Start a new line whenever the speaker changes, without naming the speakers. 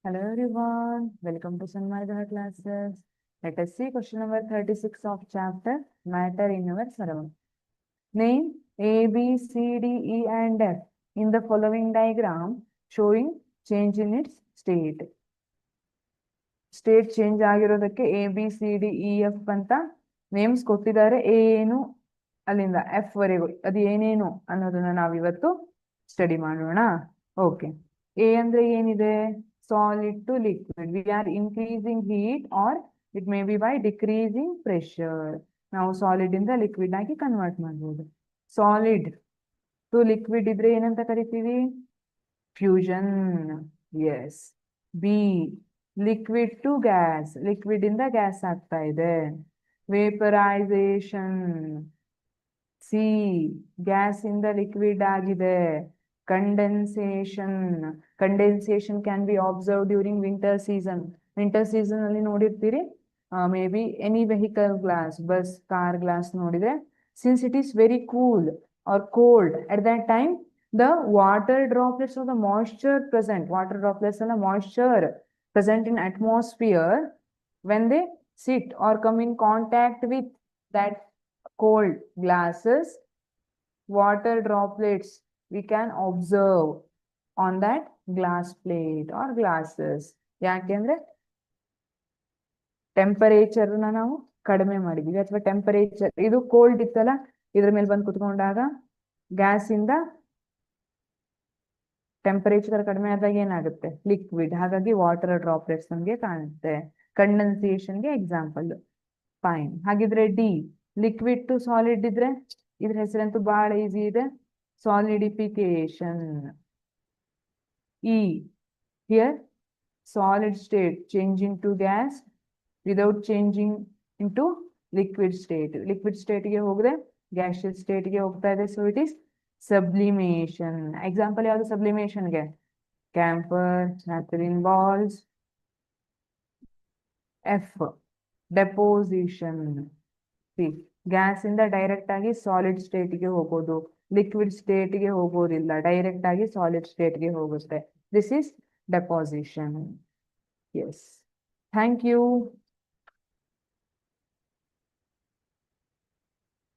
Hello everyone, welcome to Sanmarga classes. Let us see question number 36 of chapter Matter in our surroundings. Name A, B, C, D, E and F in the following diagram showing change in its state. State change ಆಗಿರೋದಕ್ಕೆ A, B, C, D, E, F ಅಂತ names ಕೊಟ್ಟಿದ್ದಾರೆ. A ಏನು ಅಲ್ಲಿಂದ F ವರೆಗೂ ಅದು ಏನೇನು ಅನ್ನೋದನ್ನ ನಾವಿವತ್ತು study ಮಾಡೋಣ. ಓಕೆ, ಎ ಅಂದ್ರೆ ಏನಿದೆ? Solid to liquid. We are increasing heat or it may be by decreasing pressure. ನಾವು ಸಾಲಿಡ್ ಇಂದ ಲಿಕ್ವಿಡ್ ಆಗಿ ಕನ್ವರ್ಟ್ ಮಾಡ್ಬೋದು. ಸಾಲಿಡ್ ಟು ಲಿಕ್ವಿಡ್ ಇದ್ರೆ ಏನಂತ ಕರಿತೀವಿ? Fusion. Yes. B, liquid to gas. Liquid ಇಂದ ಗ್ಯಾಸ್ ಆಗ್ತಾ ಇದೆ. ವೇಪರೈಸೇಷನ್. ಸಿ, ಗ್ಯಾಸ್ ಇಂದ ಲಿಕ್ವಿಡ್ ಆಗಿದೆ. Condensation. Condensation can be observe during winter season. Winter season ಅಲ್ಲಿ ನೋಡಿರ್ತೀರಿ, may be any vehicle glass, bus, car glass ನೋಡಿದ್ರೆ, since it is very cool or cold at that time, the water droplets or the moisture present, water droplets and the moisture present in atmosphere, when they sit or come in contact with that cold glasses, water droplets we can observe on that glass plate or glasses. ಯಾಕೆಂದ್ರೆ temperature ನಾವು ಕಡಿಮೆ ಮಾಡಿದೀವಿ, ಅಥವಾ temperature ಇದು cold ಇತ್ತಲ್ಲ, ಇದ್ರ ಮೇಲೆ ಬಂದು ಕುತ್ಕೊಂಡಾಗ ಗ್ಯಾಸ್ ಇಂದ ಟೆಂಪರೇಚರ್ ಕಡಿಮೆ ಆದಾಗ ಏನಾಗುತ್ತೆ? ಲಿಕ್ವಿಡ್. ಹಾಗಾಗಿ ವಾಟರ್ ಡ್ರಾಪ್ಲೆಟ್ಸ್ ನಮಗೆ ಕಾಣುತ್ತೆ. ಕಂಡೆನ್ಸೇಷನ್ಗೆ ಎಕ್ಸಾಂಪಲ್. ಫೈನ್. ಹಾಗಿದ್ರೆ ಡಿ, ಲಿಕ್ವಿಡ್ ಟು ಸಾಲಿಡ್ ಇದ್ರೆ ಇದ್ರ ಹೆಸರಂತೂ ಬಹಳ ಈಸಿ ಇದೆ, solidification. E, here solid state changing to gas without changing into liquid state. Liquid ಸ್ಟೇಟ್ಗೆ ಹೋಗದೆ ಗ್ಯಾಸಿಯಸ್ ಸ್ಟೇಟ್ಗೆ ಹೋಗ್ತಾ ಇದೆ, so it is sublimation. Example ಯಾವುದು ಸಬ್ಲಿಮೇಷನ್ಗೆ? Camphor, naphthalene balls. F, deposition. C, gas ಇಂದ ಡೈರೆಕ್ಟ್ ಆಗಿ ಸಾಲಿಡ್ ಸ್ಟೇಟ್ಗೆ ಹೋಗೋದು, ಲಿಕ್ವಿಡ್ ಸ್ಟೇಟ್ಗೆ ಹೋಗೋದಿಲ್ಲ, ಡೈರೆಕ್ಟ್ ಆಗಿ ಸಾಲಿಡ್ ಸ್ಟೇಟ್ಗೆ ಹೋಗುತ್ತೆ. This is deposition. S, thank you.